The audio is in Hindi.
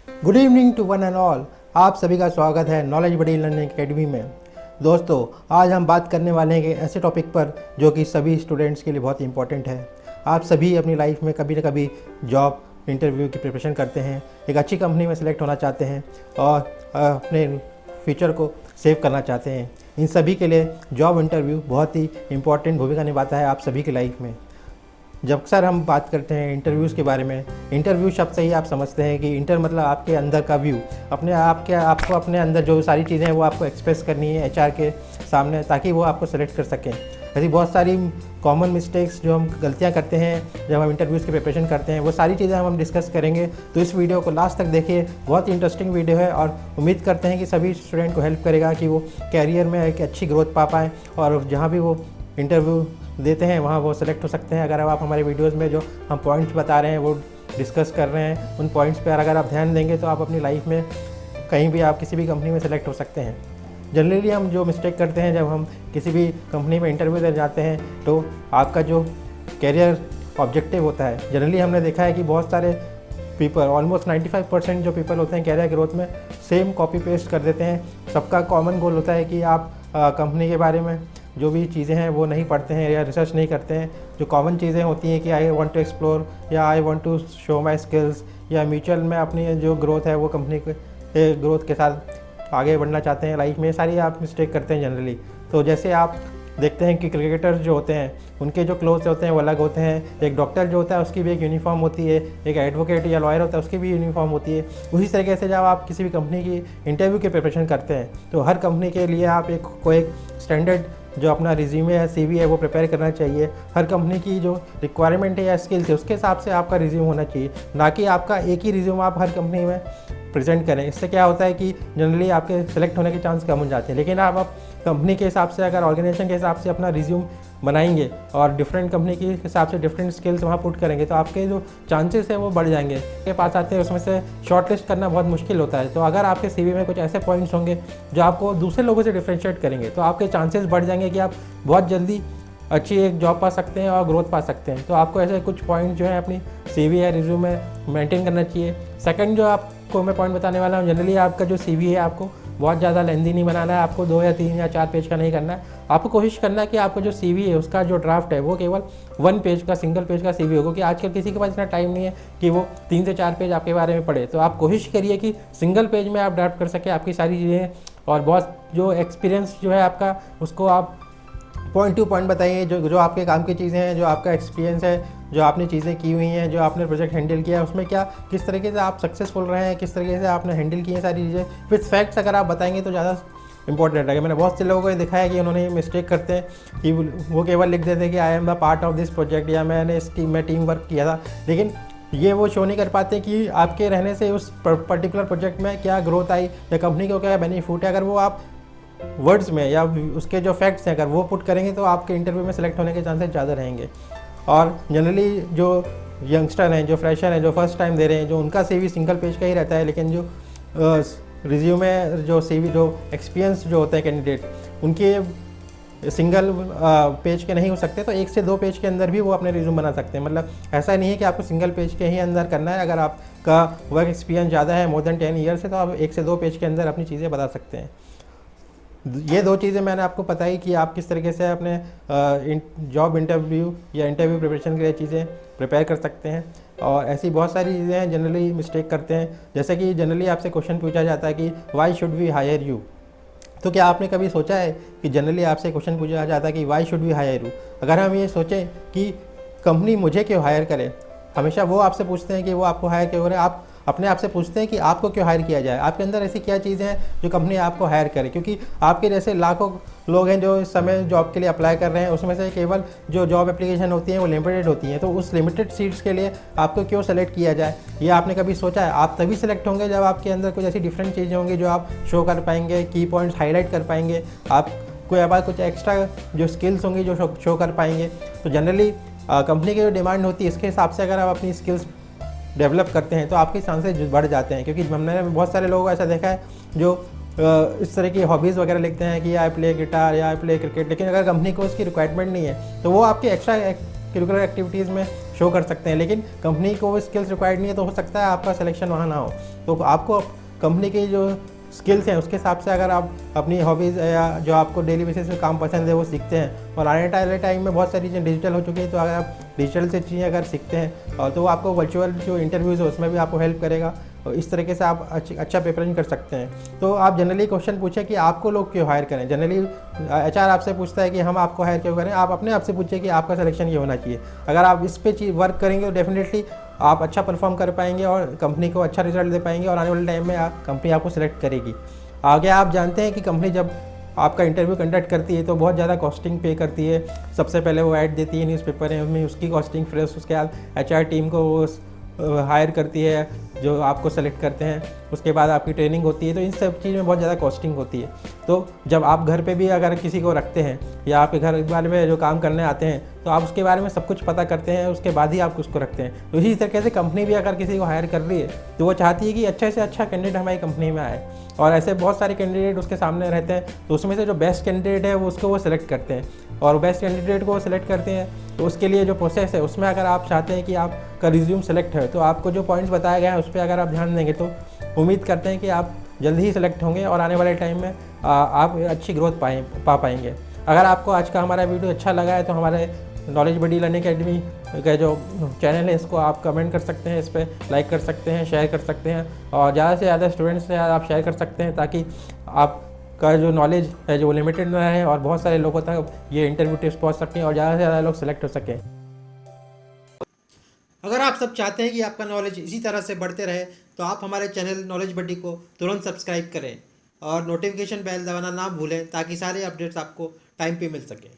Good evening to one and all. आप सभी का स्वागत है नॉलेज बडी लर्निंग एकेडमी में। दोस्तों, आज हम बात करने वाले हैं कि ऐसे टॉपिक पर जो कि सभी स्टूडेंट्स के लिए बहुत इंपॉर्टेंट है। आप सभी अपनी लाइफ में कभी न कभी जॉब इंटरव्यू की प्रिपरेशन करते हैं, एक अच्छी कंपनी में सेलेक्ट होना चाहते हैं और अपने फ्यूचर को सेव करना चाहते हैं। इन सभी के लिए जॉब इंटरव्यू बहुत ही इंपॉर्टेंट भूमिका निभाता है आप सभी की लाइफ में। जब अक्सर हम बात करते हैं इंटरव्यूज़ के बारे में, इंटरव्यू शब्द से ही आप समझते हैं कि इंटर मतलब आपके अंदर का व्यू, आपको अपने अंदर जो सारी चीज़ें हैं वो आपको एक्सप्रेस करनी है एचआर के सामने, ताकि वो आपको सेलेक्ट कर सकें। ऐसी बहुत सारी कॉमन मिस्टेक्स जो हम गलतियां करते हैं जब हम इंटरव्यूज़ की प्रिपरेशन करते हैं, वो सारी चीज़ें हम डिस्कस करेंगे। तो इस वीडियो को लास्ट तक देखिए, बहुत ही इंटरेस्टिंग वीडियो है और उम्मीद करते हैं कि सभी स्टूडेंट को हेल्प करेगा कि वो कैरियर में एक अच्छी ग्रोथ पा पाएँ और जहाँ भी वो इंटरव्यू देते हैं वहाँ वो सेलेक्ट हो सकते हैं। अगर आप हमारे वीडियोस में जो हम पॉइंट्स बता रहे हैं वो डिस्कस कर रहे हैं, उन पॉइंट्स पर अगर आप ध्यान देंगे तो आप अपनी लाइफ में कहीं भी आप किसी भी कंपनी में सेलेक्ट हो सकते हैं। जनरली हम जो मिस्टेक करते हैं जब हम किसी भी कंपनी में इंटरव्यू देने जाते हैं, तो आपका जो कैरियर ऑब्जेक्टिव होता है, जनरली हमने देखा है कि बहुत सारे पीपल, ऑलमोस्ट 95% जो पीपल होते हैं कैरियर ग्रोथ में सेम कॉपी पेस्ट कर देते हैं। सबका कॉमन गोल होता है कि आप कंपनी के बारे में जो भी चीज़ें हैं वो नहीं पढ़ते हैं या रिसर्च नहीं करते हैं। जो कॉमन चीज़ें होती हैं कि आई वांट टू एक्सप्लोर या I want to show my skills या म्यूचुअल में अपनी जो ग्रोथ है वो कंपनी के ग्रोथ के साथ आगे बढ़ना चाहते हैं लाइफ में, सारी आप मिस्टेक करते हैं जनरली। तो जैसे आप देखते हैं कि क्रिकेटर्स जो होते हैं उनके जो क्लोथ्स होते हैं वो अलग होते हैं, एक डॉक्टर जो होता है उसकी भी एक यूनिफॉर्म होती है, एक एडवोकेट या लॉयर होता है उसकी भी यूनिफॉर्म होती है। उसी तरीके से जब आप किसी भी कंपनी की इंटरव्यू की प्रिपरेशन करते हैं तो हर कंपनी के लिए आप एक स्टैंडर्ड जो अपना रिज्यूमे है, सीवी है, वो प्रिपेयर करना चाहिए। हर कंपनी की जो रिक्वायरमेंट है या स्किल्स है उसके हिसाब से आपका रिज्यूम होना चाहिए, ना कि आपका एक ही रिज्यूम आप हर कंपनी में प्रेजेंट करें। इससे क्या होता है कि जनरली आपके सेलेक्ट होने के चांस कम हो जाते हैं। लेकिन आप कंपनी के हिसाब से, अगर ऑर्गेनाइजेशन के हिसाब से अपना रिज्यूम बनाएंगे और डिफरेंट कंपनी के हिसाब से डिफरेंट स्किल्स वहाँ पुट करेंगे तो आपके जो चांसेस हैं वो बढ़ जाएंगे। के पास आते हैं उसमें से शॉर्ट लिस्ट करना बहुत मुश्किल होता है। तो अगर आपके सीवी में कुछ ऐसे पॉइंट्स होंगे जो आपको दूसरे लोगों से डिफ्रेंशिएट करेंगे तो आपके चांसेस बढ़ जाएंगे कि आप बहुत जल्दी अच्छी एक जॉब पा सकते हैं और ग्रोथ पा सकते हैं। तो आपको ऐसे कुछ पॉइंट जो है अपनी सीवी या रिज्यूम में मेंटेन करना चाहिए। सेकंड जो आपको मैं पॉइंट बताने वाला हूँ, जनरली आपका जो सीवी है आपको बहुत ज़्यादा लेंदी नहीं बनाना है, आपको 2 या 3 या 4 पेज का नहीं करना है। आपको कोशिश करना है कि आपका जो सीवी है उसका जो ड्राफ्ट है वो केवल 1 पेज का, सिंगल पेज का सीवी होगा, क्योंकि आजकल किसी के पास इतना टाइम नहीं है कि वो 3 से 4 पेज आपके बारे में पढ़े। तो आप कोशिश करिए कि सिंगल पेज में आप ड्राफ्ट कर सके आपकी सारी चीज़ें, और बहुत जो एक्सपीरियंस जो है आपका उसको आप पॉइंट टू पॉइंट बताइए, जो आपके काम की चीज़ें हैं, जो आपका एक्सपीरियंस है, जो आपने चीज़ें की हुई हैं, जो आपने प्रोजेक्ट हैंडल किया है उसमें क्या किस तरीके से आप सक्सेसफुल रहे हैं, किस तरीके से आपने हैंडल की है सारी चीज़ें। फिर फैक्ट्स अगर आप बताएंगे तो ज़्यादा इंपॉर्टेंट है। मैंने बहुत से लोगों को ये दिखाया कि उन्होंने मिस्टेक करते हैं कि वो केवल लिख देते हैं कि I am the part of this project या मैंने इस टीम में टीम वर्क किया था, लेकिन ये वो शो नहीं कर पाते कि आपके रहने से उस पर्टिकुलर प्रोजेक्ट में क्या ग्रोथ आई या कंपनी को क्या बेनिफिट है। अगर वो आप वर्ड्स में या उसके जो फैक्ट्स हैं अगर वो पुट करेंगे तो आपके इंटरव्यू में सेलेक्ट होने के चांसेस ज़्यादा रहेंगे। और जनरली जो यंगस्टर हैं, जो फ्रेशर हैं, जो फर्स्ट टाइम दे रहे हैं, जो उनका सीवी सिंगल पेज का ही रहता है, लेकिन जो रिज्यूमे जो सीवी जो एक्सपीरियंस जो होते हैं कैंडिडेट उनके सिंगल पेज के नहीं हो सकते, तो 1 से 2 पेज के अंदर भी वो अपने रिज्यूम बना सकते हैं। मतलब ऐसा नहीं है कि आपको सिंगल पेज के ही अंदर करना है। अगर आपका वर्क एक्सपीरियंस ज़्यादा है, मोर देन 10 ईयर्स है, तो आप 1 से 2 पेज के अंदर अपनी चीज़ें बता सकते हैं। ये 2 चीज़ें मैंने आपको बताई कि आप किस तरीके से अपने जॉब इंटरव्यू या इंटरव्यू प्रिपरेशन के लिए चीज़ें प्रिपेयर कर सकते हैं। और ऐसी बहुत सारी चीज़ें हैं जनरली मिस्टेक करते हैं, जैसे कि जनरली आपसे क्वेश्चन पूछा जाता है कि why should we hire you. तो क्या आपने कभी सोचा है कि जनरली आपसे क्वेश्चन पूछा जाता है कि why should we hire you. अगर हम ये सोचें कि कंपनी मुझे क्यों हायर करे, हमेशा वो आपसे पूछते हैं कि वो आपको हायर क्यों करे। आप अपने आप से पूछते हैं कि आपको क्यों हायर किया जाए, आपके अंदर ऐसी क्या चीज़ें हैं जो कंपनी आपको हायर करे। क्योंकि आपके जैसे लाखों लोग हैं जो इस समय जॉब के लिए अप्लाई कर रहे हैं, उसमें से केवल जो जॉब एप्लीकेशन होती हैं वो लिमिटेड होती हैं। तो उस लिमिटेड सीट्स के लिए आपको क्यों सेलेक्ट किया जाए, ये आपने कभी सोचा है? आप तभी सेलेक्ट होंगे जब आपके अंदर कुछ ऐसी डिफरेंट चीज़ें होंगी जो आप शो कर पाएंगे, की पॉइंट्स हाईलाइट कर पाएंगे, आप कोई अब कुछ एक्स्ट्रा जो स्किल्स होंगी जो शो कर पाएंगे। तो जनरली कंपनी की जो डिमांड होती है इसके हिसाब से अगर आप अपनी स्किल्स डेवलप करते हैं तो आपके चांसेस बढ़ जाते हैं। क्योंकि हमने बहुत सारे लोगों को ऐसा देखा है जो इस तरह की हॉबीज़ वगैरह लिखते हैं कि आई प्ले गिटार या आई प्ले क्रिकेट, लेकिन अगर कंपनी को उसकी रिक्वायरमेंट नहीं है तो वो आपके एक्स्ट्रा करिकुलर एक्टिविटीज़ में शो कर सकते हैं, लेकिन कंपनी को वो स्किल्स रिक्वायर्ड नहीं है, तो हो सकता है आपका सिलेक्शन वहाँ ना हो। तो आपको कंपनी की जो स्किल्स हैं उसके हिसाब से अगर आप अपनी हॉबीज़ या जो आपको डेली बेसिस पे काम पसंद है वो सीखते हैं, और आने वाले टाइम में बहुत सारी चीज़ें डिजिटल हो चुकी है, तो अगर आप डिजिटल से चीज़ें अगर सीखते हैं और तो आपको वर्चुअल जो इंटरव्यूज़ है उसमें भी आपको हेल्प करेगा, और इस तरीके से आप अच्छा प्रिपरेशन कर सकते हैं। तो आप जनरली क्वेश्चन पूछें कि आपको लोग क्यों हायर करें। जनरली एचआर आपसे पूछता है कि हम आपको हायर क्यों करें, आप अपने आप से पूछिए कि आपका सिलेक्शन ये होना चाहिए। अगर आप इस पे वर्क करेंगे तो डेफिनेटली आप अच्छा परफॉर्म कर पाएंगे और कंपनी को अच्छा रिजल्ट दे पाएंगे, और आने वाले टाइम में कंपनी आपको सिलेक्ट करेगी। आगे आप जानते हैं कि कंपनी जब आपका इंटरव्यू कंडक्ट करती है तो बहुत ज़्यादा कॉस्टिंग पे करती है। सबसे पहले वो ऐड देती है न्यूज़पेपर में, उसकी कॉस्टिंग, फिर उसके बाद एचआर टीम को वो हायर करती है जो आपको सेलेक्ट करते हैं, उसके बाद आपकी ट्रेनिंग होती है। तो इन सब चीज़ में बहुत ज़्यादा कॉस्टिंग होती है। तो जब आप घर पे भी अगर किसी को रखते हैं या आपके घर के बारे में जो काम करने आते हैं तो आप उसके बारे में सब कुछ पता करते हैं, उसके बाद ही आप उसको रखते हैं। तो इसी तरीके से कंपनी भी अगर किसी को हायर कर रही है तो वो चाहती है कि अच्छे से अच्छा कैंडिडेट हमारी कंपनी में आए, और ऐसे बहुत सारे कैंडिडेट उसके सामने रहते हैं, तो उसमें से जो बेस्ट कैंडिडेट है वो उसको वो सिलेक्ट करते हैं, और बेस्ट कैंडिडेट को वो सिलेक्ट करते हैं। तो उसके लिए जो प्रोसेस है उसमें अगर आप चाहते हैं कि आपका रिज्यूम सेलेक्ट है तो आपको जो पॉइंट्स बताया गया है उस पर अगर आप ध्यान देंगे तो उम्मीद करते हैं कि आप जल्दी ही सिलेक्ट होंगे और आने वाले टाइम में आप अच्छी ग्रोथ पा पाएंगे। अगर आपको आज का हमारा वीडियो अच्छा लगा है तो हमारे नॉलेज बडी लर्निंग अकेडमी का जो चैनल है इसको आप कमेंट कर सकते हैं, इस पर लाइक कर सकते हैं, शेयर कर सकते हैं, और ज़्यादा से ज़्यादा स्टूडेंट्स से आप शेयर कर सकते हैं ताकि आपका जो नॉलेज है जो लिमिटेड ना रहे और बहुत सारे लोगों तक ये इंटरव्यू टिप्स पहुँच सकें और ज़्यादा से ज़्यादा लोग सेलेक्ट हो सकें। अगर आप सब चाहते हैं कि आपका नॉलेज इसी तरह से बढ़ते रहे तो आप हमारे चैनल नॉलेज बड्डी को तुरंत सब्सक्राइब करें और नोटिफिकेशन बेल दबाना ना भूलें ताकि सारे अपडेट्स आपको टाइम पे मिल सकें।